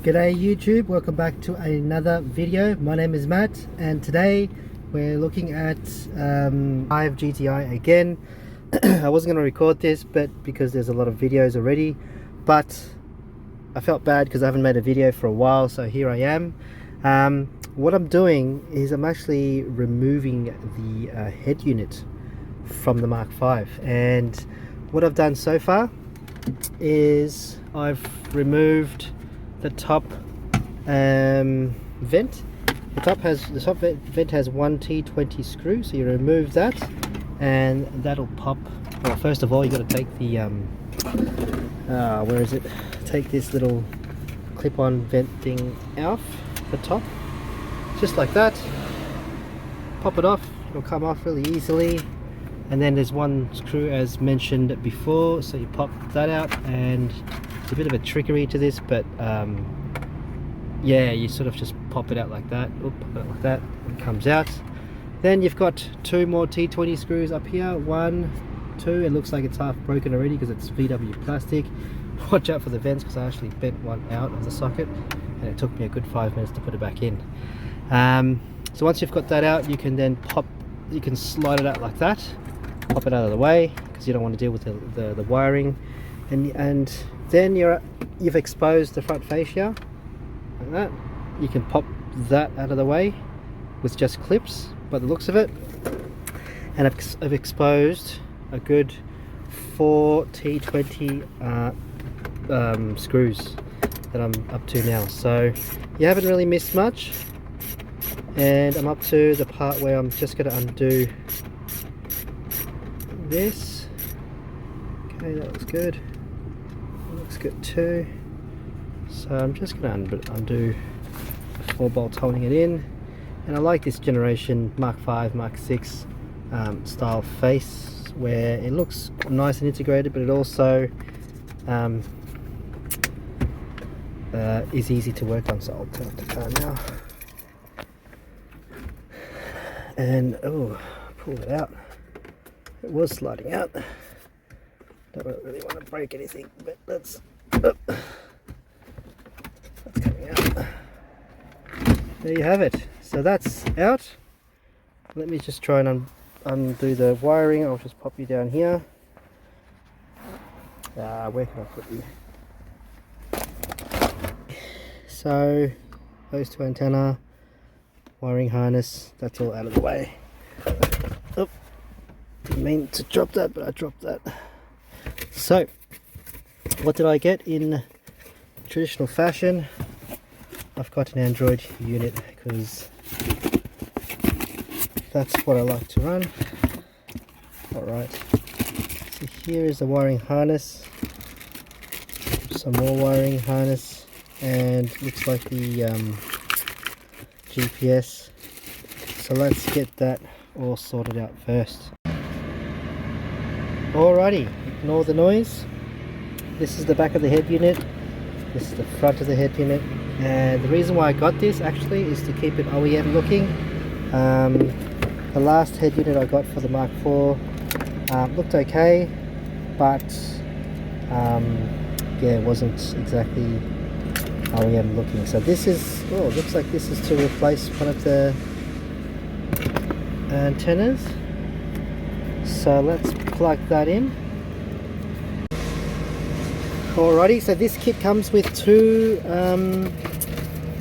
G'day YouTube, welcome back to another video. My name is Matt and today we're looking at 5 GTI again. I wasn't going to record this because there's a lot of videos already, but I felt bad because I haven't made a video for a while, so here I am. What I'm doing is I'm actually removing the head unit from the Mark 5, and what I've done so far is I've removed the top vent. The top vent has one T20 screw, so you remove that and that'll pop. Well, first of all you got to take the where is it, take this little clip-on vent thing out the top, just like that. Pop it off, it'll come off really easily. And then there's one screw as mentioned before, so you pop that out, and it's a bit of a trickery to this, but yeah, you sort of just pop it out like that. Pop it out like that, it comes out. Then you've got two more T20 screws up here, 1, 2, it looks like it's half broken already because it's VW plastic. Watch out for the vents because I actually bent one out of the socket and it took me a good 5 minutes to put it back in. So once you've got that out, you can then slide it out like that, pop it out of the way because you don't want to deal with the wiring, and then you've exposed the front fascia like that. You can pop that out of the way with just clips by the looks of it, and I've exposed a good 4 T20 screws that I'm up to now, so you haven't really missed much. And I'm up to the part where I'm just going to undo this. Okay, that looks good. That looks good too. So I'm just going to undo the 4 bolts holding it in. And I like this generation Mark 5, Mark 6 style face, where it looks nice and integrated, but it also is easy to work on. So I'll turn off the car now. And oh, pull it out. It was sliding out. Don't really want to break anything, but that's coming out. There you have it. So that's out. Let me just try and undo the wiring. I'll just pop you down here. Where can I put you? So those two antenna, wiring harness, that's all out of the way. Oh, didn't mean to drop that, but I dropped that. So what did I get in traditional fashion? I've got an Android unit because that's what I like to run. Alright, so here is the wiring harness, some more wiring harness, and looks like the GPS. So let's get that all sorted out first. Alrighty, ignore the noise. This is the back of the head unit. This is the front of the head unit. And the reason why I got this actually is to keep it OEM looking. The last head unit I got for the Mark 4 looked okay, but yeah, it wasn't exactly OEM looking. So this is, oh, looks like this is to replace one of the antennas. So let's plug that in. Alrighty, so this kit comes with 2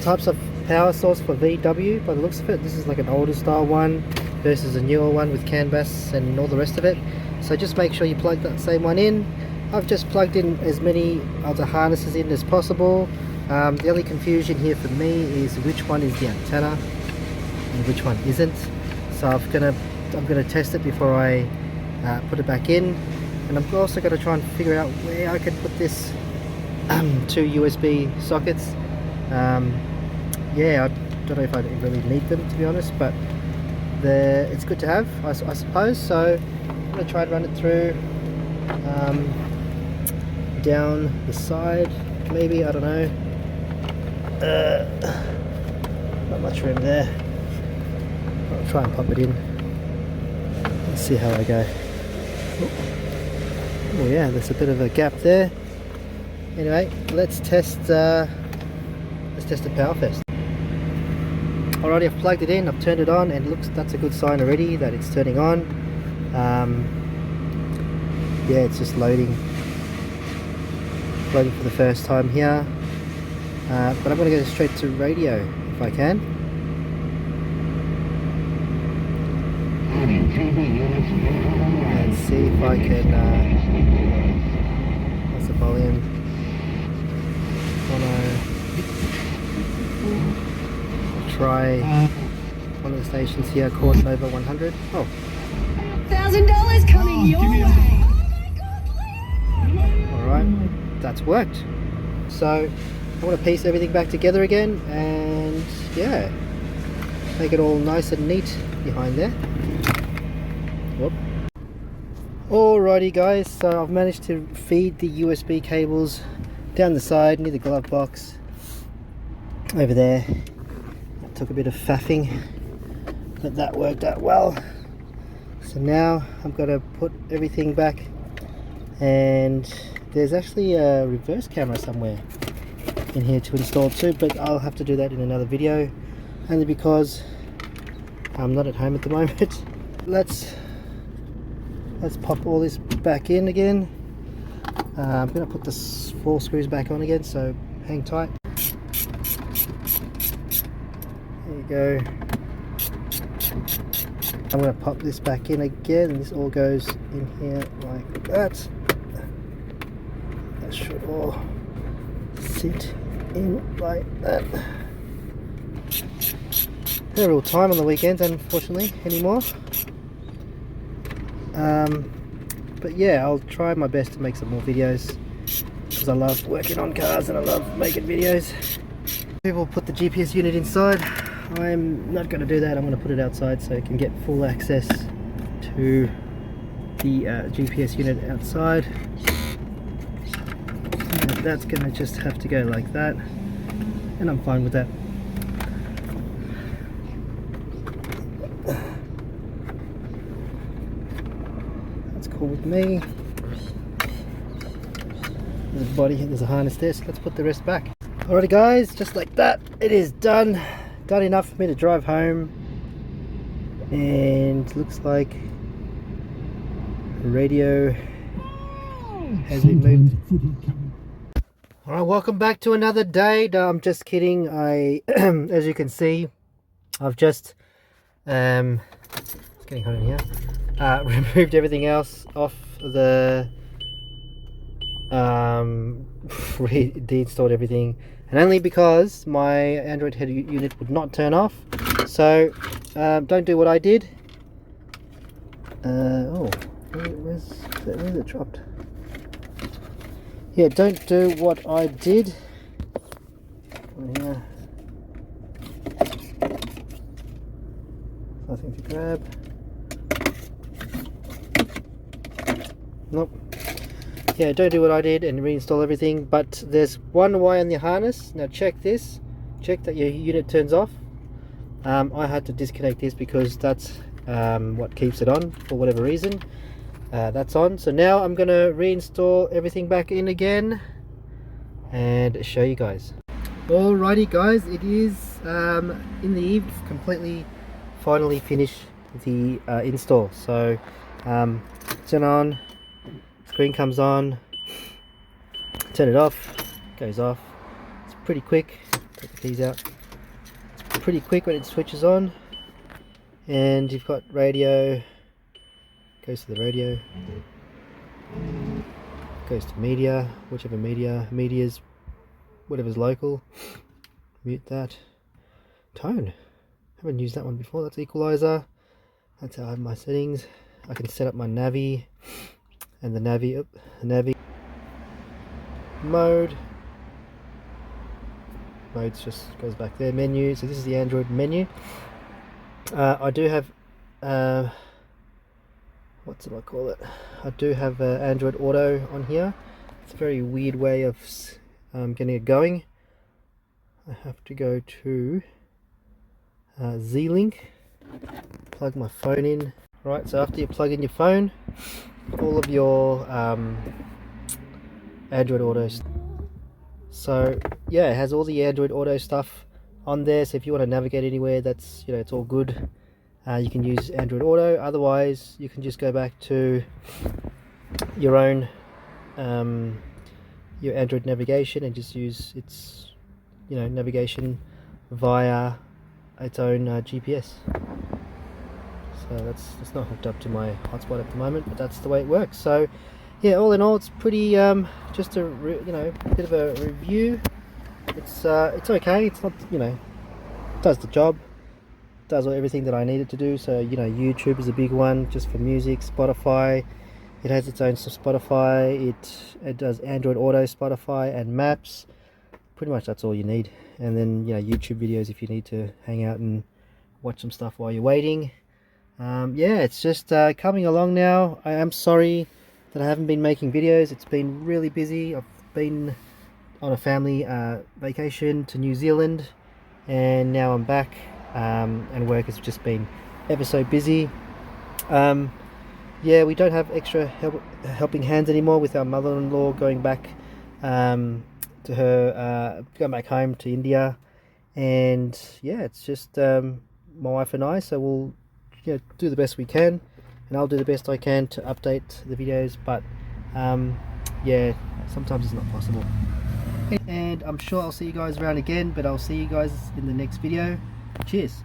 types of power source for VW by the looks of it. This is like an older style one versus a newer one with CAN bus and all the rest of it. So just make sure you plug that same one in. I've just plugged in as many of the harnesses in as possible. The only confusion here for me is which one is the antenna and which one isn't. So I'm gonna test it before I put it back in, and I'm also going to try and figure out where I can put this 2 USB sockets. Yeah, I don't know if I really need them, to be honest, but it's good to have, I suppose. So I'm going to try and run it through down the side, maybe, I don't know. Not much room there. I'll try and pop it in. Let's see how I go. Oh yeah, there's a bit of a gap there. Anyway, let's test let's test the power first. Alrighty, I've plugged it in, I've turned it on, and looks, that's a good sign already that it's turning on. Yeah, it's just loading for the first time here. But I'm going to go straight to radio if I can. And see if I can, what's the volume? Try one of the stations here, caught over 100. Oh, $1,000 coming your way. Alright, that's worked. So I want to piece everything back together again and yeah, make it all nice and neat behind there. Whoop. Alrighty guys, so I've managed to feed the USB cables down the side near the glove box over there. That took a bit of faffing, but that worked out well. So now I've got to put everything back, and there's actually a reverse camera somewhere in here to install too, but I'll have to do that in another video, only because I'm not at home at the moment. Let's pop all this back in again. I'm going to put the 4 screws back on again, so hang tight. There you go. I'm going to pop this back in again, and this all goes in here like that. That should all sit in like that. No real time on the weekends, unfortunately, anymore. But yeah, I'll try my best to make some more videos, because I love working on cars and I love making videos. People put the GPS unit inside. I'm not going to do that. I'm going to put it outside so it can get full access to the GPS unit outside. And that's going to just have to go like that, and I'm fine with that. That's cool with me. There's a body, there's a harness there, so let's put the rest back. Alrighty guys, just like that, it is done. Done enough for me to drive home, and looks like the radio has been moved. Alright, welcome back to another day. No, I'm just kidding. I as you can see, I've just it's getting hot in here, removed everything else off the deinstalled everything, and only because my Android head unit would not turn off. So don't do what I did. Oh, where's it dropped? Yeah, don't do what I did. Yeah. Nothing to grab. Nope. Yeah, don't do what I did and reinstall everything. But there's one wire in the harness. Now check this. Check that your unit turns off. I had to disconnect this because that's what keeps it on for whatever reason. That's on. So now I'm going to reinstall everything back in again and show you guys. Alrighty guys, it is in the eve, completely finally finished the install. So turn on, screen comes on, turn it off, goes off. It's pretty quick. Take the keys out. It's pretty quick when it switches on, and you've got radio. Goes to the radio, goes to media, whichever media's whatever's local. Mute that. Tone, haven't used that one before. That's equalizer. That's how I have my settings. I can set up my navi, and the navi modes just goes back there. Menu, so this is the Android menu. I do have what do I call it? I do have Android Auto on here. It's a very weird way of getting it going. I have to go to Z-Link, plug my phone in. Right, so after you plug in your phone, all of your Android Auto So yeah, it has all the Android Auto stuff on there, so if you want to navigate anywhere, that's, you know, it's all good. You can use Android Auto. Otherwise you can just go back to your own your Android navigation and just use its, you know, navigation via its own GPS. So that's not hooked up to my hotspot at the moment, but that's the way it works. So yeah, all in all, it's pretty just a you know, bit of a review. It's okay. It's not, you know, it does the job, does everything that I need it to do. So, you know, YouTube is a big one just for music. Spotify, it has its own Spotify. It does Android Auto, Spotify, and maps. Pretty much that's all you need. And then, you know, YouTube videos if you need to hang out and watch some stuff while you're waiting. Yeah, it's just coming along now. I am sorry that I haven't been making videos. It's been really busy. I've been on a family vacation to New Zealand, and now I'm back, and work has just been ever so busy. Yeah, we don't have extra helping hands anymore with our mother-in-law going back to her going back home to India, and yeah, it's just my wife and I, so we'll, you know, do the best we can, and I'll do the best I can to update the videos, but yeah, sometimes it's not possible. And I'm sure I'll see you guys around again, but I'll see you guys in the next video. Cheers.